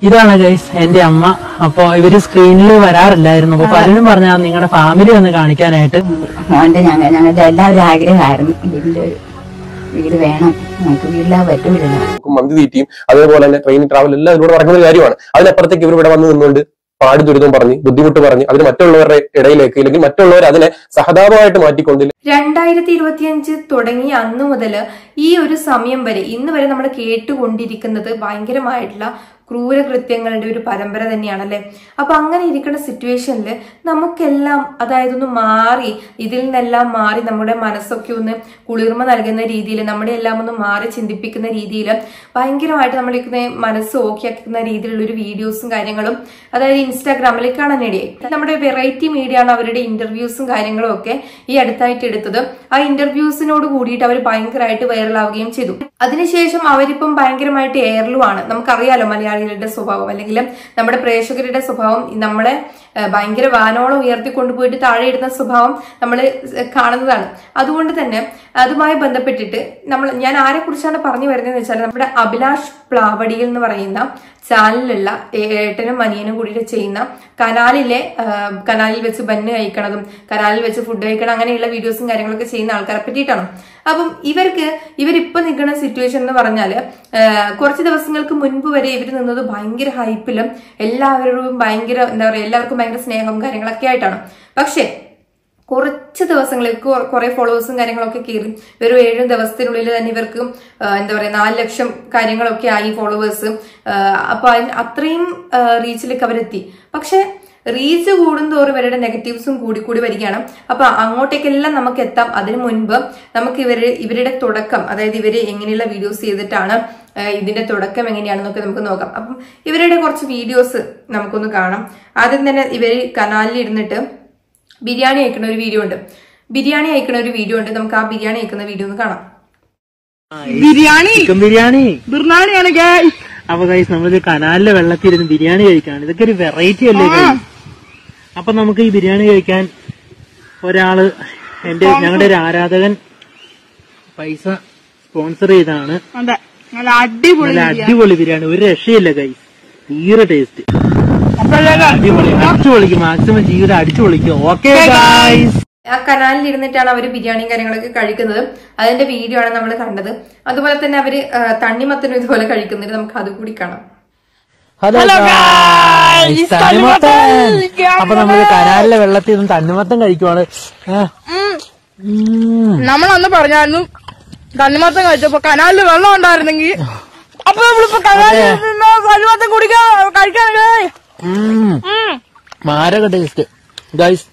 ഇതാണ് ഗൈസ് എന്റെ അമ്മ. അപ്പൊ ഇവര് സ്ക്രീനിൽ വരാറില്ലായിരുന്നു. അപ്പൊ പലരും പറഞ്ഞാൽ നിങ്ങളുടെ ഫാമിലി ഒന്ന് കാണിക്കാനായിട്ട്. മോന്റെ ഞങ്ങളുടെ എല്ലാവരും ആഗ്രഹമായിരുന്നു വീട് വേണം, നമുക്ക് വീടില്ലാതെ പറ്റൂല. മന്തി തീറ്റിയും അതേപോലെ തന്നെ ട്രെയിൻ ട്രാവൽ എല്ലാം ഇതിലൂടെ നടക്കുന്ന ഒരു കാര്യമാണ്. അതിനപ്പുറത്തേക്ക് ഇവർ ഇവിടെ വന്ന് നിന്നുകൊണ്ട് പാട് ദുരിതം പറഞ്ഞ് ബുദ്ധിമുട്ട് പറഞ്ഞ് അതിന് മറ്റുള്ളവരുടെ ഇടയിലേക്ക് അല്ലെങ്കിൽ മറ്റുള്ളവർ അതിനെ സഹതാപമായിട്ട് മാറ്റിക്കൊണ്ടില്ല. 2025 തുടങ്ങി അന്നു മുതൽ ഈ ഒരു സമയം വരെ ഇന്ന് വരെ നമ്മൾ കേട്ടുകൊണ്ടിരിക്കുന്നത് ഭയങ്കരമായിട്ടുള്ള ക്രൂരകൃത്യങ്ങളുടെ ഒരു പരമ്പര തന്നെയാണല്ലേ. അപ്പൊ അങ്ങനെ ഇരിക്കുന്ന സിറ്റുവേഷനിൽ നമുക്കെല്ലാം അതായത് ഒന്ന് മാറി ഇതിൽ നിന്നെല്ലാം മാറി നമ്മുടെ മനസ്സൊക്കെ ഒന്ന് കുളിർമ നൽകുന്ന രീതിയിൽ നമ്മുടെ എല്ലാം ഒന്ന് മാറി ചിന്തിപ്പിക്കുന്ന രീതിയിൽ ഭയങ്കരമായിട്ട് നമ്മുടെ മനസ്സ് ഓക്കെ ആക്കുന്ന രീതിയിലുള്ള ഒരു വീഡിയോസും കാര്യങ്ങളും അതായത് ഇൻസ്റ്റാഗ്രാമിൽ കാണാനിടയായി. നമ്മുടെ വെറൈറ്റി മീഡിയ ആണ് അവരുടെ ഇന്റർവ്യൂസും കാര്യങ്ങളും ഒക്കെ ഈ അടുത്തായിട്ട് എടുത്തത്. ആ ഇന്റർവ്യൂസിനോട് കൂടിയിട്ട് അവർ ഭയങ്കരമായിട്ട് വൈറലാവുകയും ചെയ്തു. അതിനുശേഷം അവരിപ്പം ഭയങ്കരമായിട്ട് എയർലുമാണ്. നമുക്കറിയാലോ മലയാളികളുടെ സ്വഭാവം അല്ലെങ്കിൽ നമ്മുടെ പ്രേക്ഷകരുടെ സ്വഭാവം. നമ്മളെ ഭയങ്കര വാനോളം ഉയർത്തിക്കൊണ്ടുപോയിട്ട് താഴെ ഇടുന്ന സ്വഭാവം നമ്മൾ കാണുന്നതാണ്. അതുകൊണ്ട് തന്നെ അതുമായി ബന്ധപ്പെട്ടിട്ട് ഞാൻ ആരെ കുറിച്ചാണ് പറഞ്ഞു വരുന്നതെന്ന് വെച്ചാൽ നമ്മുടെ അഭിലാഷ് പ്ലാവടിയിൽ എന്ന് പറയുന്ന ചാനലിലുള്ള ഏട്ടനും അനിയനും കൂടിയിട്ട് ചെയ്യുന്ന കനാലിൽ വെച്ച് ബന്ന് കഴിക്കണതും കനാലിൽ വെച്ച് ഫുഡ് കഴിക്കണം അങ്ങനെയുള്ള വീഡിയോസും കാര്യങ്ങളൊക്കെ ചെയ്യുന്ന ആൾക്കാരെ പറ്റിയിട്ടാണ്. അപ്പം ഇവരിപ്പോ നിൽക്കുന്ന സിറ്റുവേഷൻ എന്ന് പറഞ്ഞാല് കുറച്ച് ദിവസങ്ങൾക്ക് മുൻപ് വരെ ഇവർ നിന്നത് ഭയങ്കര ഹൈപ്പിലും എല്ലാവരും ഭയങ്കര എന്താ പറയുക എല്ലാവർക്കും ഭയങ്കര സ്നേഹവും കാര്യങ്ങളൊക്കെ ആയിട്ടാണ്. പക്ഷെ കുറച്ച് ദിവസങ്ങൾക്ക് കുറെ ഫോളോവേഴ്സും കാര്യങ്ങളൊക്കെ കയറി ഒരു 7 ദിവസത്തിനുള്ളിൽ തന്നെ ഇവർക്ക് എന്താ പറയാ 4 ലക്ഷം കാര്യങ്ങളൊക്കെ ആയി ഫോളോവേഴ്സ്. അപ്പൊ അത്രയും റീച്ചിലേക്ക് അവരെത്തി. പക്ഷെ റീച്ച് കൂടുന്തോറും ഇവരുടെ നെഗറ്റീവ്സും കൂടി വരികയാണ്. അപ്പൊ അങ്ങോട്ടേക്കെല്ലാം നമുക്ക് എത്താം. അതിനു മുൻപ് നമുക്ക് ഇവരുടെ തുടക്കം അതായത് ഇവര് എങ്ങനെയുള്ള വീഡിയോസ് ചെയ്തിട്ടാണ് ഇതിന്റെ തുടക്കം എങ്ങനെയാണെന്നൊക്കെ നമുക്ക് നോക്കാം. അപ്പം ഇവരുടെ കുറച്ച് വീഡിയോസ് നമുക്കൊന്ന് കാണാം. ആദ്യം തന്നെ ഇവര് കനാലിൽ ഇരുന്നിട്ട് ബിരിയാണി അയക്കുന്ന ഒരു വീഡിയോ ഉണ്ട്. നമുക്ക് ആ ബിരിയാണി അയക്കുന്ന വീഡിയോ ഒന്ന് കാണാം. ബിരിയാണിയാണ് ഗൈസ്. അപ്പൊ ഗൈസ് നമ്മളൊരു കനാലിലെ വെള്ളത്തിൽ ഇരുന്ന് ബിരിയാണി കഴിക്കാണ്. ഇതൊക്കെ ഒരു വെറൈറ്റി അല്ലേ ഗൈസ്. അപ്പൊ നമുക്ക് ഈ ബിരിയാണി കഴിക്കാൻ ഒരാള് ഞങ്ങളുടെ ഒരു ആരാധകൻ പൈസ സ്പോൺസർ ചെയ്താണ്. നല്ല അടിപൊളി ബിരിയാണി, ഒരു രക്ഷയില്ല ഗൈസ്, തീരെ ടേസ്റ്റ് അടിപൊളി. അടിച്ചു പൊളിക്കും, മാക്സിമം ജീവിതം അടിച്ചു പൊളിക്കും. Okay guys. ആ കനാലിൽ ഇരുന്നിട്ടാണ് അവര് ബിരിയാണിയും കാര്യങ്ങളൊക്കെ കഴിക്കുന്നത്. അതിന്റെ വീഡിയോ ആണ് നമ്മൾ കണ്ടത്. അതുപോലെ തന്നെ അവര് തണ്ണിമത്തനും ഇതുപോലെ കഴിക്കുന്നത്. നമുക്ക് അത് കൂടി കാണാം. ഹലോ തണ്ണിമത്തൻ. അപ്പൊ നമ്മള് കനാലിലെ വെള്ളത്തിൽ നിന്ന് തണ്ണിമത്തൻ കഴിക്കുവാണ്. നമ്മളന്ന് പറഞ്ഞായിരുന്നു തണ്ണിമത്തൻ കഴിച്ചപ്പോ കനാലില് വെള്ളം ഉണ്ടായിരുന്നെങ്കിൽ അപ്പൊ നമ്മളിപ്പോ കനാലിൽ തണ്ണിമത്തൻ കഴിക്കാനല്ലേ. മാരക ടേസ്റ്റ് ഗൈസ്.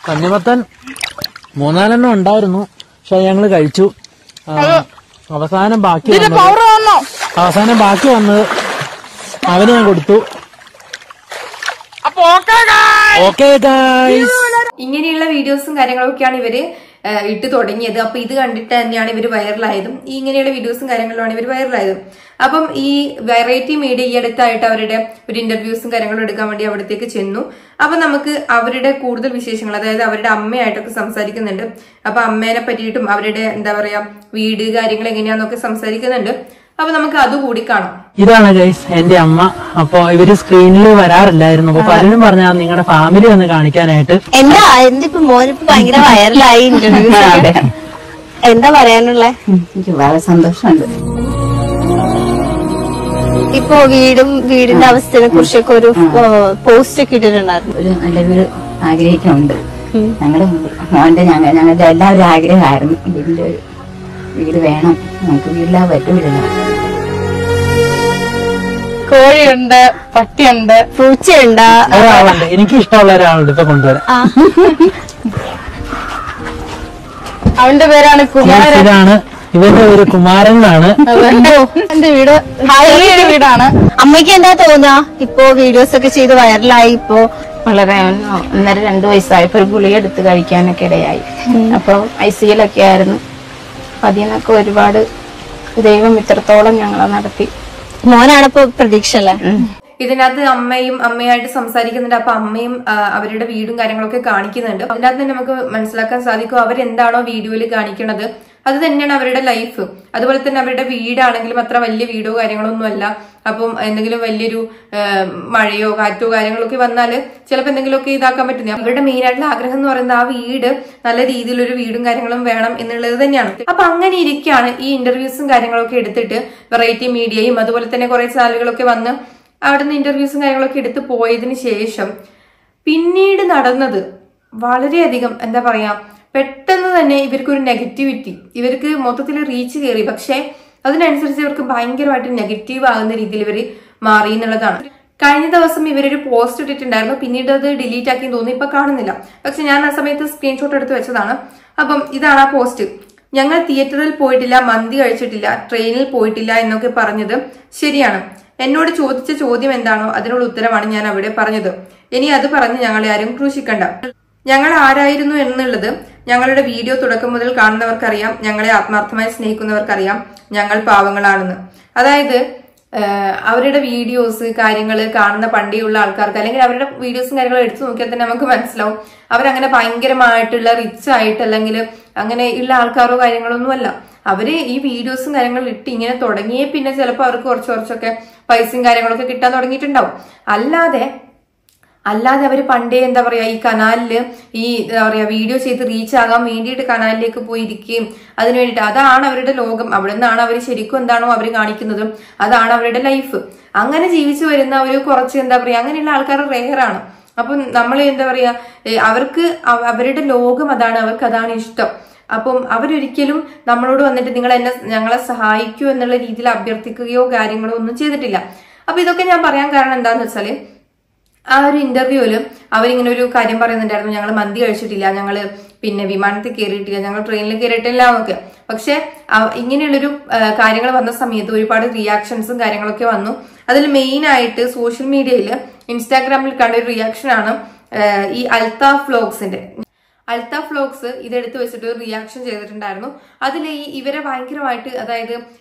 തണ്ണിമത്തൻ 4-5 ഉണ്ടായിരുന്നു. പക്ഷെ ഞങ്ങള് കഴിച്ചു. അവസാനം ബാക്കി വന്നത് അവന് ഞാൻ കൊടുത്തു. Okay guys. ഇങ്ങനെയുള്ള വീഡിയോസും കാര്യങ്ങളൊക്കെയാണ് ഇവര് ഇട്ട് തുടങ്ങിയത്. അപ്പൊ ഇത് കണ്ടിട്ട് തന്നെയാണ് ഇവര് വൈറലായതും. ഇങ്ങനെയുള്ള വീഡിയോസും കാര്യങ്ങളിലാണ് ഇവർ വൈറലായതും. അപ്പം ഈ വെറൈറ്റി മീഡിയ ഈ അടുത്തായിട്ട് അവരുടെ ഒരു ഇന്റർവ്യൂസും കാര്യങ്ങളും എടുക്കാൻ വേണ്ടി അവിടത്തേക്ക് ചെന്നു. അപ്പൊ നമുക്ക് അവരുടെ കൂടുതൽ വിശേഷങ്ങൾ അതായത് അവരുടെ അമ്മയായിട്ടൊക്കെ സംസാരിക്കുന്നുണ്ട്. അപ്പൊ അമ്മേനെ പറ്റിയിട്ടും അവരുടെ എന്താ പറയാ വീട് കാര്യങ്ങൾ എങ്ങനെയാന്നൊക്കെ സംസാരിക്കുന്നുണ്ട്. അപ്പൊ നമുക്ക് അതുകൂടി കാണാം. ഇതാണ് ഗൈസ് എന്റെ അമ്മ. അപ്പൊ ഇവര് സ്ക്രീനിൽ വരാറില്ലായിരുന്നു. അപ്പൊ പലരും പറഞ്ഞാൽ നിങ്ങളുടെ ഫാമിലി ഒന്ന് കാണിക്കാനായിട്ട്. എന്തിപ്പോ മോനിപ്പോ ഭയങ്കര വൈറലായി എന്താ പറയാനുള്ള? എനിക്ക് വളരെ സന്തോഷമുണ്ട്. ഇപ്പൊ വീടിന്റെ അവസ്ഥയെ കുറിച്ചൊക്കെ ഒരു പോസ്റ്റ് ഒക്കെ ഇട്ടിട്ടുണ്ടായിരുന്നു. ഒരു നല്ല വീട് ആഗ്രഹിക്കുന്നുണ്ട്. ഞങ്ങളുടെ എല്ലാവരും ആഗ്രഹമായിരുന്നു വീട് വേണം, നമുക്ക് വീടില്ലാതെ പറ്റൂല. കോഴിയുണ്ട്, പട്ടിയുണ്ട്, പൂച്ചയുണ്ട്, ഒരാളുണ്ട്. എനിക്ക് ഇഷ്ടമുള്ള ഒരാളുണ്ട്. ഇപ്പൊ കൊണ്ടുവരാം. അവന്റെ പേരാണ് കുമാരൻ. ഇതാണ് ഇവന്റെ പേര് കുമാരൻ എന്നാണ്. എന്റെ വീട് ചെറിയൊരു വീടാണ്. അമ്മയ്ക്ക് എന്താ തോന്നുക ഇപ്പൊ വീഡിയോസ് ഒക്കെ ചെയ്ത് വൈറലായി? ഇപ്പൊ വളരെ 1.5-2 വയസ്സായപ്പോ ഒരു ഗുളിക എടുത്ത് കഴിക്കാനൊക്കെ ഇടയായി. അപ്പൊ ICUലൊക്കെ ആയിരുന്നു. അതിനൊക്കെ ഒരുപാട് ദൈവം ഇത്രത്തോളം ഞങ്ങളെ നടത്തി. മോനാണിപ്പോ പ്രതീക്ഷ അല്ലേ? ഇതിനകത്ത് അമ്മയായിട്ട് സംസാരിക്കുന്നുണ്ട്. അപ്പൊ അമ്മയും അവരുടെ വീടും കാര്യങ്ങളൊക്കെ കാണിക്കുന്നുണ്ട്. അതിനകത്ത് തന്നെ നമുക്ക് മനസ്സിലാക്കാൻ സാധിക്കും അവരെന്താണോ വീഡിയോയിൽ കാണിക്കുന്നത് അത് തന്നെയാണ് അവരുടെ ലൈഫ്. അതുപോലെ തന്നെ അവരുടെ വീടാണെങ്കിലും അത്ര വലിയ വീടോ കാര്യങ്ങളോ ഒന്നും അല്ല. അപ്പം എന്തെങ്കിലും വലിയൊരു മഴയോ കാറ്റോ കാര്യങ്ങളൊക്കെ വന്നാല് ചിലപ്പോൾ എന്തെങ്കിലുമൊക്കെ ഇതാക്കാൻ പറ്റും. അവരുടെ മെയിൻ ആയിട്ടുള്ള ആഗ്രഹം എന്ന് പറയുന്നത് ആ വീട് നല്ല രീതിയിലൊരു വീടും കാര്യങ്ങളും വേണം എന്നുള്ളത് തന്നെയാണ്. അപ്പൊ അങ്ങനെ ഇരിക്കുകയാണ് ഈ ഇന്റർവ്യൂസും കാര്യങ്ങളൊക്കെ എടുത്തിട്ട് വെറൈറ്റി മീഡിയയും അതുപോലെ തന്നെ കുറെ ചാനലുകളൊക്കെ വന്ന് അവിടുന്ന് ഇന്റർവ്യൂസും കാര്യങ്ങളൊക്കെ എടുത്ത് പോയതിന് ശേഷം പിന്നീട് നടന്നത് വളരെയധികം എന്താ പറയാ, പെട്ടെന്ന് തന്നെ ഇവർക്കൊരു നെഗറ്റിവിറ്റി, ഇവർക്ക് മൊത്തത്തിൽ റീച്ച് കയറി. പക്ഷെ അതിനനുസരിച്ച് ഇവർക്ക് ഭയങ്കരമായിട്ട് നെഗറ്റീവ് ആകുന്ന രീതിയിൽ ഇവർ മാറി എന്നുള്ളതാണ്. കഴിഞ്ഞ ദിവസം ഇവരൊരു പോസ്റ്റ് ഇട്ടിട്ടുണ്ടായിരുന്നു, പിന്നീട് അത് ഡിലീറ്റ് ആക്കി തോന്നി, ഇപ്പൊ കാണുന്നില്ല. പക്ഷെ ഞാൻ ആ സമയത്ത് സ്ക്രീൻഷോട്ട് എടുത്ത് വെച്ചതാണ്. അപ്പം ഇതാണ് ആ പോസ്റ്റ്. ഞങ്ങൾ തിയേറ്ററിൽ പോയിട്ടില്ല, മന്തി കഴിച്ചിട്ടില്ല, ട്രെയിനിൽ പോയിട്ടില്ല എന്നൊക്കെ പറഞ്ഞത് ശരിയാണ്. എന്നോട് ചോദിച്ച ചോദ്യം എന്താണോ അതിനുള്ള ഉത്തരമാണ് ഞാൻ അവിടെ പറഞ്ഞത്. ഇനി അത് പറഞ്ഞ് ഞങ്ങളെ ആരും ക്രൂശിക്കണ്ട. ഞങ്ങൾ ആരായിരുന്നു എന്നുള്ളത് ഞങ്ങളുടെ വീഡിയോ തുടക്കം മുതൽ കാണുന്നവർക്കറിയാം, ഞങ്ങളെ ആത്മാർത്ഥമായി സ്നേഹിക്കുന്നവർക്കറിയാം ഞങ്ങൾ പാവങ്ങളാണെന്ന്. അതായത് അവരുടെ വീഡിയോസ് കാര്യങ്ങൾ കാണുന്ന പണ്ടേയുള്ള ആൾക്കാർക്ക്, അല്ലെങ്കിൽ അവരുടെ വീഡിയോസും കാര്യങ്ങളും എടുത്തു നോക്കിയാൽ തന്നെ നമുക്ക് മനസ്സിലാവും അവരങ്ങനെ ഭയങ്കരമായിട്ടുള്ള റിച്ച് ആയിട്ട് അല്ലെങ്കിൽ അങ്ങനെ ഉള്ള ആൾക്കാരോ കാര്യങ്ങളൊന്നുമല്ല. അവര് ഈ വീഡിയോസും കാര്യങ്ങളും ഇട്ട് ഇങ്ങനെ തുടങ്ങിയേ പിന്നെ ചിലപ്പോൾ അവർക്ക് കുറച്ചൊക്കെ പൈസയും കാര്യങ്ങളൊക്കെ കിട്ടാൻ തുടങ്ങിയിട്ടുണ്ടാവും. അല്ലാതെ അവര് പണ്ടേ എന്താ പറയാ ഈ കനാലില് ഈ എന്താ പറയാ വീഡിയോ ചെയ്ത് റീച്ച് ആകാൻ വേണ്ടിയിട്ട് കനാലിലേക്ക് പോയി ഇരിക്കുകയും അതിനു വേണ്ടിയിട്ട് അതാണ് അവരുടെ ലോകം. അവിടെ നിന്നാണ് അവർ ശരിക്കും എന്താണോ അവർ കാണിക്കുന്നത് അതാണ് അവരുടെ ലൈഫ്. അങ്ങനെ ജീവിച്ചു വരുന്ന ഒരു കുറച്ച് എന്താ പറയാ അങ്ങനെയുള്ള ആൾക്കാർ റെയറാണ്. അപ്പം നമ്മൾ എന്താ പറയാ അവർക്ക് അവരുടെ ലോകം അതാണ്, അവർക്ക് അതാണ് ഇഷ്ടം. അപ്പം അവരൊരിക്കലും നമ്മളോട് വന്നിട്ട് ഞങ്ങളെ സഹായിക്കൂ എന്നുള്ള രീതിയിൽ അഭ്യർത്ഥിക്കുകയോ കാര്യങ്ങളോ ഒന്നും ചെയ്തിട്ടില്ല. അപ്പൊ ഇതൊക്കെ ഞാൻ പറയാൻ കാരണം എന്താന്ന് വെച്ചാല് ആ ഒരു ഇന്റർവ്യൂവില് അവരിങ്ങനെ ഒരു കാര്യം പറയുന്നുണ്ടായിരുന്നു, ഞങ്ങൾ മന്തി കഴിച്ചിട്ടില്ല, ഞങ്ങള് പിന്നെ വിമാനത്തിൽ കയറിയിട്ടില്ല, ഞങ്ങൾ ട്രെയിനിൽ കയറിയിട്ടില്ല എന്നൊക്കെ. പക്ഷെ ഇങ്ങനെയുള്ളൊരു കാര്യങ്ങൾ വന്ന സമയത്ത് ഒരുപാട് റിയാക്ഷൻസും കാര്യങ്ങളൊക്കെ വന്നു. അതിൽ മെയിൻ ആയിട്ട് സോഷ്യൽ മീഡിയയിൽ ഇൻസ്റ്റാഗ്രാമിൽ കണ്ട ഒരു റിയാക്ഷനാണ് ഈ അൽത്താഫ് വ്ലോഗ്സ് ഇതെടുത്ത് വെച്ചിട്ട് റിയാക്ഷൻ ചെയ്തിട്ടുണ്ടായിരുന്നു. അതിൽ ഇവരെ ഭയങ്കരമായിട്ട്, അതായത്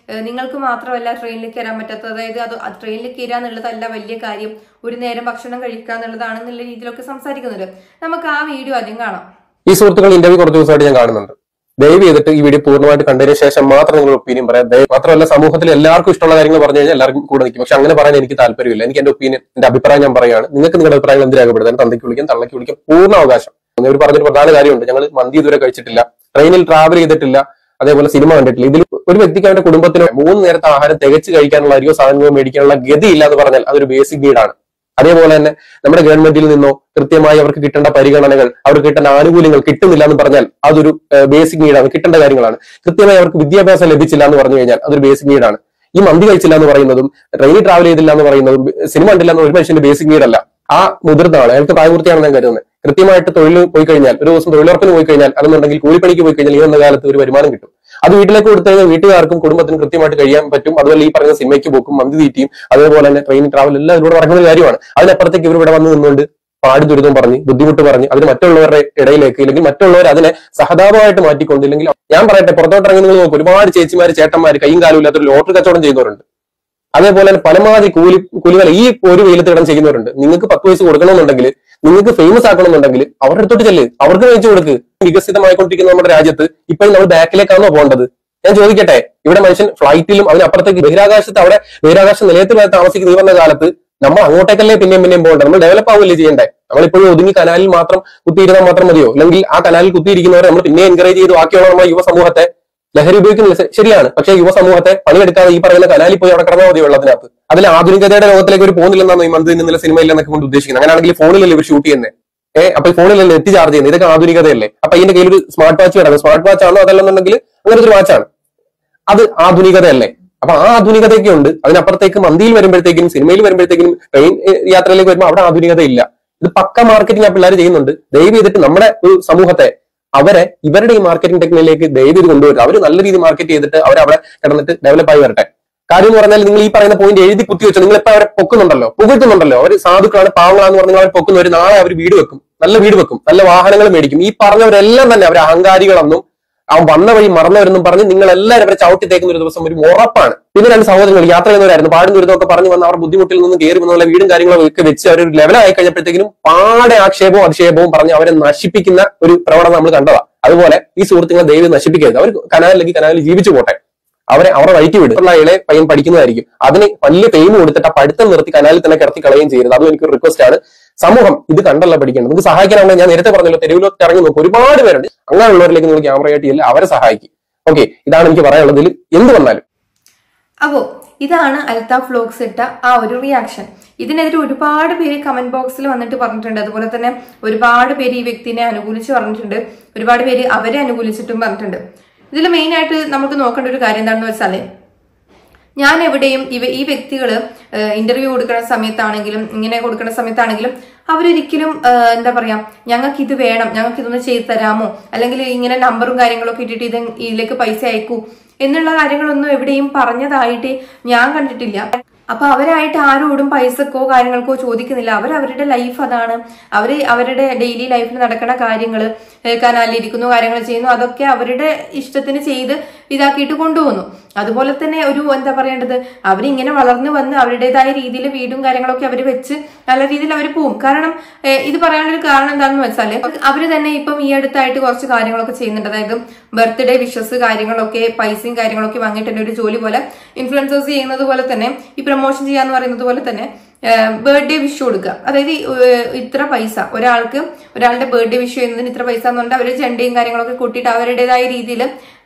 നിങ്ങൾക്ക് മാത്രമല്ല ട്രെയിനിൽ കയറാൻ പറ്റാത്തത്, അതായത് അത് ട്രെയിനിൽ കയറുക എന്നുള്ളതല്ല വലിയ കാര്യം, ഒരു നേരം ഭക്ഷണം കഴിക്കുക എന്നുള്ളതാണെന്നുള്ള രീതിയിലൊക്കെ സംസാരിക്കുന്നുണ്ട്. നമുക്ക് ആ വീഡിയോ ആദ്യം കാണാം. ഈ സുഹൃത്തുക്കൾ ഇന്റർവ്യൂ കുറച്ച് ദിവസമായിട്ട് ഞാൻ കാണുന്നുണ്ട്. ദയവ് ചെയ്തിട്ട് ഈ വീഡിയോ പൂർണ്ണമായിട്ട് കണ്ടതിന് ശേഷം മാത്രം നിങ്ങൾ ഒപ്പീനിയൻ പറയാം. മാത്രമല്ല സമൂഹത്തിൽ എല്ലാവർക്കും ഇഷ്ടമുള്ള കാര്യങ്ങൾ പറഞ്ഞു കഴിഞ്ഞാൽ എല്ലാവർക്കും കൂടെ നിൽക്കും. പക്ഷെ അങ്ങനെ പറയാൻ എനിക്ക് താല്പര്യമില്ല. എനിക്ക് എന്റെ ഒപ്പീനിയൻ, എന്റെ അഭിപ്രായം ഞാൻ പറയുകയാണ്. നിങ്ങൾക്ക് നിങ്ങളുടെ അഭിപ്രായങ്ങൾ എന്ത് രേഖപ്പെടുത്താൻ തന്തയ്ക്ക് വിളിക്കാം, തള്ളയ്ക്ക് വിളിക്കാം, പൂർണ്ണ അവകാശം. ഇവർ പറഞ്ഞൊരു പ്രധാന കാര്യമുണ്ട്, ഞങ്ങൾ മന്തി ഇതുവരെ കഴിച്ചിട്ടില്ല, ട്രെയിനിൽ ട്രാവൽ ചെയ്തിട്ടില്ല, അതേപോലെ സിനിമ കണ്ടിട്ടില്ല. ഇതിൽ ഒരു വ്യക്തിക്ക് അവന്റെ കുടുംബത്തിന് 3 നേരത്തെ ആഹാരം തികച്ചു കഴിക്കാനുള്ള അരിയോ സാധനങ്ങളോ മേടിക്കാനുള്ള ഗതിയില്ല എന്ന് പറഞ്ഞാൽ അതൊരു ബേസിക് നീഡാണ്. അതേപോലെ തന്നെ നമ്മുടെ ഗവൺമെന്റിൽ നിന്നോ കൃത്യമായി അവർക്ക് കിട്ടേണ്ട പരിഗണനകൾ, അവർക്ക് കിട്ടേണ്ട ആനുകൂല്യങ്ങൾ കിട്ടുന്നില്ല എന്ന് പറഞ്ഞാൽ അതൊരു ബേസിക് നീഡാണ്, കിട്ടേണ്ട കാര്യങ്ങളാണ്. കൃത്യമായി അവർക്ക് വിദ്യാഭ്യാസം ലഭിച്ചില്ല എന്ന് പറഞ്ഞു കഴിഞ്ഞാൽ അതൊരു ബേസിക് നീഡാണ്. ഈ മന്തി കഴിച്ചില്ല എന്ന് പറയുന്നതും ട്രെയിനിൽ ട്രാവൽ ചെയ്തില്ല എന്ന് പറയുന്നതും സിനിമ കണ്ടില്ല എന്ന് ഒരു മനുഷ്യന്റെ ബേസിക് നീഡല്ല. ആ മുതിർന്ന ആള്, അയാൾക്ക് പ്രായപൂർത്തിയാണെന്ന് ഞാൻ കരുതുന്നത്. കൃത്യമായിട്ട് തൊഴിൽ പോയി കഴിഞ്ഞാൽ, ഒരു ദിവസം തൊഴിലുറപ്പിന് പോയി കഴിഞ്ഞാൽ, അതെന്നുണ്ടെങ്കിൽ കൂലിപ്പണിക്ക് പോയി കഴിഞ്ഞാൽ ഈ വന്ന കാലത്ത് ഒരു വരുമാനം കിട്ടും. അത് വീട്ടിലേക്ക് കൊടുത്തു കഴിഞ്ഞാൽ വീട്ടുകാർക്കും കുടുംബത്തിനും കൃത്യമായിട്ട് കഴിയാൻ പറ്റും. അതുപോലെ ഈ പറയുന്ന സിനിമയ്ക്ക് പോക്കും, മന്തി തീറ്റിയും, അതേപോലെ തന്നെ ട്രെയിൻ ട്രാവൽ എല്ലാം ഇതിലൂടെ നടക്കുന്ന ഒരു കാര്യമാണ്. അതിനപ്പുറത്തേക്ക് ഇവർ ഇവിടെ വന്ന് നിന്നുകൊണ്ട് പാടി ദുരിതം പറഞ്ഞ് ബുദ്ധിമുട്ട് പറഞ്ഞ് അതിന് മറ്റുള്ളവരുടെ ഇടയിലേക്ക്, ഇല്ലെങ്കിൽ മറ്റുള്ളവർ അതിനെ സഹതാപമായിട്ട് മാറ്റിക്കൊണ്ട്, ഇല്ലെങ്കിൽ ഞാൻ പറയട്ടെ, പുറത്തോട്ടിറങ്ങി നിങ്ങൾ നോക്കും, ഒരുപാട് ചേച്ചിമാര് ചേട്ടന്മാര് കൈയും കാലും ഇല്ലാത്തൊരു ലോട്ടറി കച്ചവടം ചെയ്യുന്നവരുണ്ട്. അതേപോലെ തന്നെ പരമാവധി കൂലിവല ഈ ഒരു വെയിലത്ത് ഇടം ചെയ്യുന്നവരുണ്ട്. നിങ്ങൾക്ക് 10 പൈസ കൊടുക്കണമെന്നുണ്ടെങ്കിൽ, നിങ്ങൾക്ക് ഫേമസ് ആക്കണമെന്നുണ്ടെങ്കിൽ അവരുടെ അടുത്തോട്ട് ചെല്ല്, അവർക്ക് വെച്ചു കൊടുക്ക്. വികസിതമായിക്കൊണ്ടിരിക്കുന്ന നമ്മുടെ രാജ്യത്ത് ഇപ്പോഴും നമ്മൾ ബാക്കിലേക്കാണോ പോകേണ്ടത്? ഞാൻ ചോദിക്കട്ടെ, ഇവിടെ മനുഷ്യൻ ഫ്ലൈറ്റിലും അതിനപ്പുറത്തേക്ക് ബഹിരാകാശത്ത്, അവിടെ ബഹിരാകാശ നിലയത്തിൽ താമസിക്കുന്ന ഈ വന്ന കാലത്ത് നമ്മൾ അങ്ങോട്ടേക്കല്ലേ പിന്നെയും പോകേണ്ടത്? നമ്മൾ ഡെവലപ്പ് ആവുകയല്ലേ ചെയ്യണ്ടേ? നമ്മളിപ്പോഴും ഒതുങ്ങി കനാലിൽ മാത്രം കുത്തിയിരുന്നാൽ മാത്രം മതിയോ? അല്ലെങ്കിൽ ആ കനാലിൽ കുത്തിയിരിക്കുന്നവരെ നമ്മൾ പിന്നെ എൻകറേജ് ചെയ്ത് ബാക്കിയുള്ള നമ്മുടെ യുവസമൂഹത്തെ ലഹരി ഉപയോഗിക്കുന്നില്ല, ശരിയാണ്. പക്ഷേ യുവസമൂഹത്തെ പണിയെടുക്കാതെ ഈ പറയുന്ന കനാലിൽ പോയി അവിടെ കിടന്നാൽ മതി വെള്ളത്തിനകത്ത്. അതിൽ ആധുനികതയുടെ ലോകത്തിലേക്ക് ഒരു പോകുന്നില്ലെന്നാണ് ഈ മന്ത് നിന്നുള്ള സിനിമയില്ലെന്നൊക്കെ കൊണ്ട് ഉദ്ദേശിക്കുന്നത്. അങ്ങനെയാണെങ്കിൽ ഫോണിലല്ലേ ഇവർ ഷൂട്ട് ചെയ്യുന്നത്? അപ്പൊ ഫോണിലല്ലേ നെറ്റ് ചാർജ് ചെയ്യുന്നത്? ഇതൊക്കെ ആധുനികതയല്ലേ? അപ്പൊ ഇതിന്റെ കയ്യിൽ ഒരു സ്മാർട്ട് വാച്ച് കിടക്കും. സ്മാർട്ട് വാച്ച് ആണോ അതല്ലെന്നുണ്ടെങ്കിൽ അങ്ങനെ ഒരു വാച്ചാണ്, അത് ആധുനികതയല്ലേ? അപ്പൊ ആ ആധുനികതയൊക്കെ ഉണ്ട്. അതിനപ്പുറത്തേക്ക് മന്തിയിൽ വരുമ്പോഴത്തേക്കും, സിനിമയിൽ വരുമ്പോഴത്തേക്കും, ട്രെയിൻ യാത്രയിലേക്ക് വരുമ്പോൾ അവിടെ ആധുനികത ഇല്ല. ഇത് പക്ക മാർക്കറ്റിംഗ് ആ പിള്ളേർ ചെയ്യുന്നുണ്ട്. ദയവ് ചെയ്തിട്ട് നമ്മുടെ ഒരു സമൂഹത്തെ അവരെ ഇവരുടെ ഈ മാർക്കറ്റിംഗ് ടെക്നിക്കിലേക്ക് ദയവ് ചെയ്ത് കൊണ്ടുവരും. അവർ നല്ല രീതിയിൽ മാർക്കറ്റ് ചെയ്തിട്ട് അവരവിടെ കിടന്നിട്ട് ഡെവലപ്പ് ആയി വരട്ടെ. കാര്യം എന്ന് പറഞ്ഞാൽ നിങ്ങൾ ഈ പറയുന്ന പോയിന്റ് എഴുതി കുത്തി വെച്ചോ, നിങ്ങളിപ്പോ അവരെ പൊക്കുന്നുണ്ടല്ലോ, പുകഴ്ത്തുന്നുണ്ടല്ലോ. അവർ സാധുക്കളാണ്, പാവങ്ങളാന്ന് പറഞ്ഞാൽ അവർ പൊക്കുന്ന ഒരു നാളെ അവർ വീട് വെക്കും, നല്ല വീട് വെക്കും, നല്ല വാഹനങ്ങൾ മേടിക്കും. ഈ പറഞ്ഞവരെല്ലാം തന്നെ അവർ അഹങ്കാരികളെന്നും അവൻ വന്ന വഴി മറന്നവരെന്നും പറഞ്ഞ് നിങ്ങൾ എല്ലാവരും അവരെ ചവിട്ടി തേക്കുന്ന ഒരു ദിവസം ഒരു ഉറപ്പാണ്. പിന്നെ 2 സഹോദരങ്ങൾ യാത്ര ചെയ്യുന്നവരായിരുന്നു. പാടും ദുരിതമൊക്കെ പറഞ്ഞു വന്ന് അവർ ബുദ്ധിമുട്ടിൽ നിന്ന് കയറി വന്നുള്ള വീടും കാര്യങ്ങളും ഒക്കെ വെച്ച് അവർ ലെവലായി കഴിഞ്ഞപ്പോഴത്തേക്കും പാടെ ആക്ഷേപവും അധിക്ഷേപവും പറഞ്ഞ് അവരെ നശിപ്പിക്കുന്ന ഒരു പ്രവണത നമ്മൾ കണ്ടതാ. അതുപോലെ ഈ സുഹൃത്തുക്കളെ ദൈവം നശിപ്പിക്കരുത്. അവർ കനാലിൽ ജീവിച്ചു പോട്ടെ, അവരെ അവരുടെ വഴിക്ക് വിടും. ഇളയ പയ്യൻ പഠിക്കുന്നതായിരിക്കും, അതിന് വലിയ പെയിം കൊടുത്തിട്ട് ആ പഠിത്തം നിർത്തി കനാലിൽ തന്നെ കിടത്തി കളയുകയും ചെയ്യരുത്. അതും എനിക്കൊരു റിക്വസ്റ്റ് ആണ്. സമൂഹം ഇത് കണ്ടല്ല പഠിക്കേണ്ടത്. നിങ്ങൾക്ക് സഹായിക്കാനാണെങ്കിൽ ഞാൻ നേരത്തെ പറഞ്ഞല്ലോ, തെരുവിലൊക്കെ ഇറങ്ങി നോക്കും, ഒരുപാട് പേരുണ്ട്. അങ്ങനെയുള്ളവരിലേക്ക് നിങ്ങൾ ക്യാമറയായിട്ട് ഇല്ല, അവരെ സഹായിക്കും. ഓക്കെ, ഇതാണ് എനിക്ക് പറയാനുള്ളത്. ഇതിൽ എന്ത് വന്നാലും അപ്പോ ഇതാണ് അൽത്താഫ് വ്ലോഗ്സ് ഇട്ട ആ ഒരു റിയാക്ഷൻ. ഇതിനെതിരെ ഒരുപാട് പേര് കമന്റ് ബോക്സിൽ വന്നിട്ട് പറഞ്ഞിട്ടുണ്ട്. അതുപോലെ തന്നെ ഒരുപാട് പേര് ഈ വ്യക്തിനെ അനുകൂലിച്ച് പറഞ്ഞിട്ടുണ്ട്, ഒരുപാട് പേര് അവരെ അനുകൂലിച്ചിട്ടും പറഞ്ഞിട്ടുണ്ട്. ഇതിൽ മെയിൻ ആയിട്ട് നമുക്ക് നോക്കേണ്ട ഒരു കാര്യം എന്താണെന്ന് വെച്ചാല്, ഞാൻ എവിടെയും ഈ വ്യക്തികള് ഇന്റർവ്യൂ കൊടുക്കുന്ന സമയത്താണെങ്കിലും ഇങ്ങനെ കൊടുക്കുന്ന സമയത്താണെങ്കിലും അവരൊരിക്കലും എന്താ പറയാ, ഞങ്ങൾക്ക് ഇത് വേണം, ഞങ്ങൾക്ക് ഇതൊന്ന് ചെയ്തു തരാമോ, അല്ലെങ്കിൽ ഇങ്ങനെ നമ്പറും കാര്യങ്ങളൊക്കെ ഇട്ടിട്ട് ഇതിലേക്ക് പൈസ അയക്കൂ എന്നുള്ള കാര്യങ്ങളൊന്നും എവിടെയും പറഞ്ഞതായിട്ട് ഞാൻ കണ്ടിട്ടില്ല. അപ്പൊ അവരായിട്ട് ആരോടും പൈസക്കോ കാര്യങ്ങൾക്കോ ചോദിക്കുന്നില്ല. അവരവരുടെ ലൈഫ് അതാണ്, അവരുടെ ഡെയിലി ലൈഫിൽ നടക്കുന്ന കാര്യങ്ങള്, കനാലിരിക്കുന്നു, കാര്യങ്ങൾ ചെയ്യുന്നു, അതൊക്കെ അവരുടെ ഇഷ്ടത്തിന് ചെയ്ത് ഇതാക്കിയിട്ട് കൊണ്ടുപോകുന്നു. അതുപോലെ തന്നെ ഒരു എന്താ പറയേണ്ടത്, അവരിങ്ങനെ വളർന്നു വന്ന് അവരുടേതായ രീതിയിൽ വീടും കാര്യങ്ങളൊക്കെ അവർ വെച്ച് നല്ല രീതിയിൽ അവർ പോവും. കാരണം ഇത് പറയാനുള്ളൊരു കാരണം എന്താണെന്ന് വെച്ചാല്, അവര് തന്നെ ഇപ്പം ഈ അടുത്തായിട്ട് കുറച്ച് കാര്യങ്ങളൊക്കെ ചെയ്യുന്നുണ്ട്. അതായത് ബർത്ത്ഡേ വിഷസ് കാര്യങ്ങളൊക്കെ പൈസയും കാര്യങ്ങളൊക്കെ വാങ്ങിയിട്ട് തന്നെ ഒരു ജോലി പോലെ ഇൻഫ്ലുവൻസേഴ്സ് ചെയ്യുന്നത് പോലെ തന്നെ ഈ പ്രൊമോഷൻ ചെയ്യാന്ന് പറയുന്നത് പോലെ തന്നെ ബർത്ത്ഡേ വിഷ് കൊടുക്കുക. അതായത് ഇത്ര പൈസ ഒരാളുടെ ബർത്ത്ഡേ വിഷ് ചെയ്യുന്നതിന് ഇത്ര പൈസ എന്ന് പറഞ്ഞിട്ട് അവര് ചെണ്ടയും കാര്യങ്ങളൊക്കെ കൂട്ടിയിട്ട് അവരുടേതായ രീതിയിൽ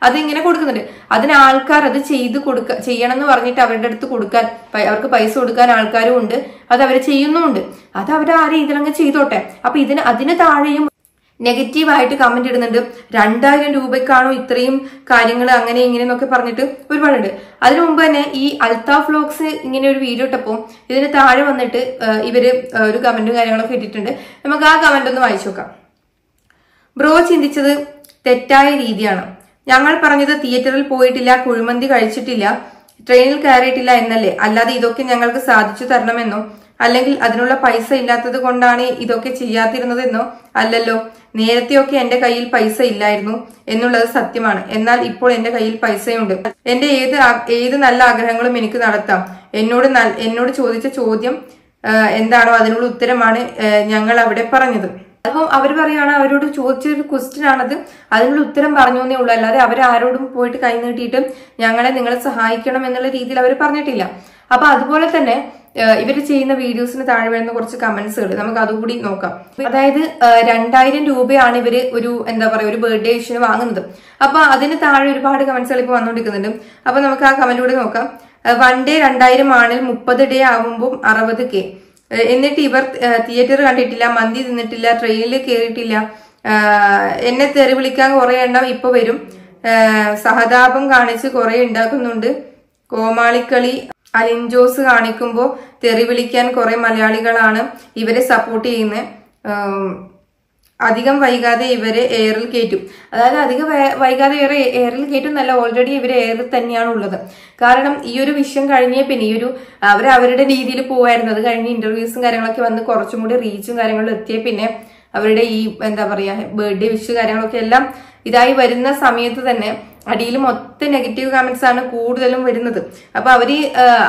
അത് ഇങ്ങനെ കൊടുക്കുന്നുണ്ട്. അതിന് ആൾക്കാർ അത് ചെയ്യണം എന്ന് പറഞ്ഞിട്ട് അവരുടെ അടുത്ത് കൊടുക്കാൻ, അവർക്ക് പൈസ കൊടുക്കാൻ ആൾക്കാരും ഉണ്ട്, അത് അവർ ചെയ്യുന്നുമുണ്ട്. അത് അവർ ആ രീതിയിലങ്ങ് ചെയ്തോട്ടെ. അപ്പൊ അതിന് താഴെയും നെഗറ്റീവായിട്ട് കമന്റ് ഇടുന്നുണ്ട്. 2000 രൂപയ്ക്കാണോ ഇത്രയും കാര്യങ്ങൾ അങ്ങനെ ഇങ്ങനെ എന്നൊക്കെ പറഞ്ഞിട്ട് ഒരുപാടുണ്ട്. അതിനു മുമ്പ് തന്നെ ഈ അൽത്താഫ് വ്ലോഗ്സ് ഇങ്ങനെ ഒരു വീഡിയോ ഇട്ടപ്പോൾ ഇതിന് താഴെ വന്നിട്ട് ഇവര് ഒരു കമന്റും കാര്യങ്ങളൊക്കെ ഇട്ടിട്ടുണ്ട്. നമുക്ക് ആ കമന്റ് ഒന്ന് വായിച്ചു നോക്കാം. ബ്രോ ചിന്തിച്ചത് തെറ്റായ രീതിയാണ്. ഞങ്ങൾ പറഞ്ഞത് തിയേറ്ററിൽ പോയിട്ടില്ല, കുഴിമന്തി കഴിച്ചിട്ടില്ല, ട്രെയിനിൽ കയറിയിട്ടില്ല എന്നല്ലേ, അല്ലാതെ ഇതൊക്കെ ഞങ്ങൾക്ക് സാധിച്ചു തരണമെന്നോ അല്ലെങ്കിൽ അതിനുള്ള പൈസ ഇല്ലാത്തത് കൊണ്ടാണ് ഇതൊക്കെ ചെയ്യാതിരുന്നതെന്നോ അല്ലല്ലോ. നേരത്തെയൊക്കെ എന്റെ കയ്യിൽ പൈസ ഇല്ലായിരുന്നു എന്നുള്ളത് സത്യമാണ്. എന്നാൽ ഇപ്പോൾ എന്റെ കയ്യിൽ പൈസയുണ്ട്. എന്റെ ഏത് നല്ല ആഗ്രഹങ്ങളും എനിക്ക് നടത്താം. എന്നോട് ചോദിച്ച ചോദ്യം എന്താണോ അതിനുള്ള ഉത്തരമാണ് ഞങ്ങൾ അവിടെ പറഞ്ഞത്. അപ്പം അവർ പറയാണ്, അവരോട് ചോദിച്ചൊരു ക്വസ്റ്റ്യൻ ആണത്, അതിനുള്ള ഉത്തരം പറഞ്ഞു എന്നേ ഉള്ളൂ. അല്ലാതെ അവരാരോടും പോയിട്ട് കൈ നീട്ടിയിട്ട് നിങ്ങളെ സഹായിക്കണം എന്നുള്ള രീതിയിൽ അവർ പറഞ്ഞിട്ടില്ല. അപ്പൊ അതുപോലെ തന്നെ ഇവര് ചെയ്യുന്ന വീഡിയോസിന് താഴെ വരുന്ന കുറച്ച് കമന്റ്സുകൾ നമുക്ക് അതുകൂടി നോക്കാം. അതായത് 2000 രൂപയാണ് ഇവര് ഒരു എന്താ പറയാ ഒരു ബർത്ത്ഡേ വിഷിന് വാങ്ങുന്നത്. അപ്പൊ അതിന് താഴെ ഒരുപാട് കമന്റ്സുകൾ ഇപ്പൊ വന്നുകൊണ്ടിരിക്കുന്നുണ്ട്. അപ്പൊ നമുക്ക് ആ കമന്റ് കൂടി നോക്കാം. 1 ഡേ 2000 ആണെങ്കിൽ 30 ഡേ ആവുമ്പോൾ 60K. എന്നിട്ട് ഇവർ തിയേറ്റർ കണ്ടിട്ടില്ല, മന്തി തിന്നിട്ടില്ല, ട്രെയിനിൽ കയറിയിട്ടില്ല, എന്നെ തെറി വിളിക്കാൻ കുറെ എണ്ണം ഇപ്പൊ വരും, സഹതാപം കാണിച്ച് കുറെ ഉണ്ടാക്കുന്നുണ്ട്, കോമാളിക്കളി അലിൻജോസ് കാണിക്കുമ്പോ തെറി വിളിക്കാൻ കുറെ മലയാളികളാണ് ഇവരെ സപ്പോർട്ട് ചെയ്യുന്നത്, അധികം വൈകാതെ ഇവരെ എയറിൽ കയറ്റും. അതായത് അധികം വൈകാതെ എയറിൽ കയറ്റും എന്നല്ല, ഓൾറെഡി ഇവര് എയറിൽ തന്നെയാണ് ഉള്ളത്. കാരണം ഈ ഒരു വിഷയം കഴിഞ്ഞേ പിന്നെ ഈ ഒരു അവരുടെ രീതിയിൽ പോവായിരുന്നു. അത് കഴിഞ്ഞ് ഇന്റർവ്യൂസും കാര്യങ്ങളൊക്കെ വന്ന് കുറച്ചും കൂടി റീച്ചും കാര്യങ്ങളും എത്തിയ പിന്നെ അവരുടെ ഈ എന്താ പറയാ ബർത്ത്ഡേ വിഷ് കാര്യങ്ങളൊക്കെ എല്ലാം ഇതായി വരുന്ന സമയത്ത് തന്നെ അടിയിൽ മൊത്തം നെഗറ്റീവ് കമന്റ്സ് ആണ് കൂടുതലും വരുന്നത്. അപ്പൊ അവര്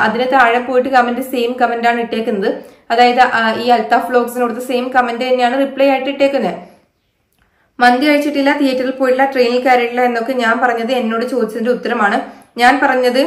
അതിന് താഴെ പോയിട്ട് കമന്റ് സെയിം കമന്റ് ആണ് ഇട്ടേക്കുന്നത്. അതായത് ഈ അൽത്താഫ് വ്ലോഗ്സിന് കൊടുത്ത സെയിം കമന്റ് തന്നെയാണ് റിപ്ലൈ ആയിട്ട് ഇട്ടേക്കുന്നത്. മന്തി കഴിച്ചിട്ടില്ല, തിയേറ്ററിൽ പോയിട്ടില്ല, ട്രെയിനിൽ കയറിയിട്ടില്ല എന്നൊക്കെ ഞാൻ പറഞ്ഞത് എന്നോട് ചോദിച്ചതിന്റെ ഉത്തരമാണ്. ഞാൻ പറഞ്ഞത്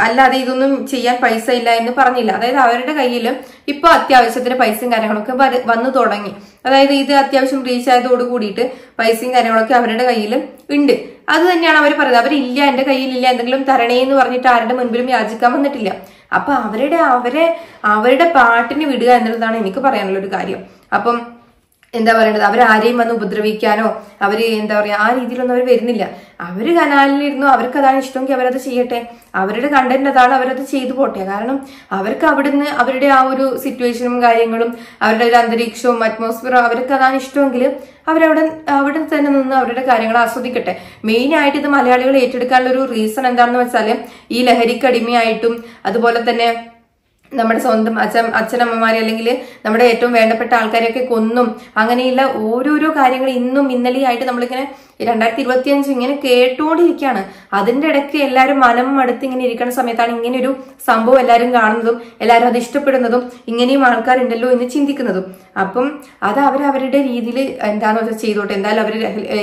അല്ലാതെ ഇതൊന്നും ചെയ്യാൻ പൈസ ഇല്ല എന്ന് പറഞ്ഞില്ല. അതായത് അവരുടെ കയ്യിൽ ഇപ്പൊ അത്യാവശ്യത്തിന് പൈസയും കാര്യങ്ങളൊക്കെ വന്നു തുടങ്ങി. അതായത് ഇത് അത്യാവശ്യം റീച്ച് ആയതോട് കൂടിയിട്ട് പൈസയും കാര്യങ്ങളൊക്കെ അവരുടെ കയ്യിൽ ഉണ്ട്. അത് തന്നെയാണ് അവർ പറയുന്നത്. അവരില്ല, എന്റെ കയ്യിലില്ല, എന്തെങ്കിലും തരണേ എന്ന് പറഞ്ഞിട്ട് ആരുടെ മുൻപിലും യാചിക്കാൻ വന്നിട്ടില്ല. അപ്പൊ അവരുടെ പാട്ടിന് വിടുക എന്നുള്ളതാണ് എനിക്ക് പറയാനുള്ള ഒരു കാര്യം. അപ്പം എന്താ പറയണത്, അവരാരെയും വന്ന് ഉപദ്രവിക്കാനോ അവര് എന്താ പറയാ ആ രീതിയിലൊന്നും അവർ വരുന്നില്ല. അവര് കനാലിലിരുന്നു, അവർക്ക് അതാണ് ഇഷ്ടമെങ്കിൽ അവരത് ചെയ്യട്ടെ, അവരുടെ കണ്ടന്റ് അതാണ്, അവരത് ചെയ്തു പോട്ടെ. കാരണം അവർക്ക് അവിടുന്ന് അവരുടെ ആ ഒരു സിറ്റുവേഷനും കാര്യങ്ങളും അവരുടെ ഒരു അന്തരീക്ഷവും അറ്റ്മോസ്ഫിയറും അവർക്ക് അതാണ് ഇഷ്ടമെങ്കിൽ അവിടെ തന്നെ നിന്ന് അവരുടെ കാര്യങ്ങൾ ആസ്വദിക്കട്ടെ. മെയിൻ ആയിട്ട് ഇത് മലയാളികൾ ഏറ്റെടുക്കാനുള്ള ഒരു റീസൺ എന്താണെന്ന് വെച്ചാല് ഈ ലഹരിക്ക് അടിമയായിട്ടും അതുപോലെ തന്നെ നമ്മുടെ സ്വന്തം അച്ഛനമ്മമാരെ അല്ലെങ്കിൽ നമ്മുടെ ഏറ്റവും വേണ്ടപ്പെട്ട ആൾക്കാരെയൊക്കെ കൊന്നും അങ്ങനെയുള്ള ഓരോരോ കാര്യങ്ങൾ ഇന്നും ഇന്നലെയായിട്ട് നമ്മളിങ്ങനെ 2025 ഇങ്ങനെ കേട്ടുകൊണ്ടിരിക്കുകയാണ്. അതിന്റെ ഇടയ്ക്ക് എല്ലാവരും മനം മടുത്ത് ഇങ്ങനെ ഇരിക്കുന്ന സമയത്താണ് ഇങ്ങനെ ഒരു സംഭവം എല്ലാവരും കാണുന്നതും എല്ലാവരും അത് ഇഷ്ടപ്പെടുന്നതും ഇങ്ങനെയും ആൾക്കാരുണ്ടല്ലോ എന്ന് ചിന്തിക്കുന്നതും. അപ്പം അത് അവരവരുടെ രീതിയിൽ എന്താണെന്ന് വെച്ചാൽ ചെയ്തോട്ടെ. എന്തായാലും അവർ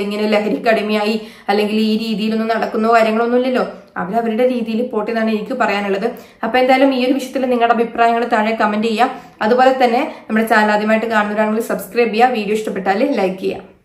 ഇങ്ങനെ ലഹരിക്ക് അടിമയായി അല്ലെങ്കിൽ ഈ രീതിയിലൊന്നും നടക്കുന്നോ കാര്യങ്ങളൊന്നും ഇല്ലല്ലോ. അവരവരുടെ രീതിയിൽ പോട്ടെ എന്നാണ് എനിക്ക് പറയാനുള്ളത്. അപ്പൊ എന്തായാലും ഈ ഒരു വിഷയത്തിൽ നിങ്ങളുടെ അഭിപ്രായങ്ങൾ താഴെ കമന്റ് ചെയ്യുക. അതുപോലെ തന്നെ നമ്മുടെ ചാനൽ ആദ്യമായിട്ട് കാണുന്നവരാണെങ്കിൽ സബ്സ്ക്രൈബ് ചെയ്യുക. വീഡിയോ ഇഷ്ടപ്പെട്ടാൽ ലൈക്ക് ചെയ്യുക.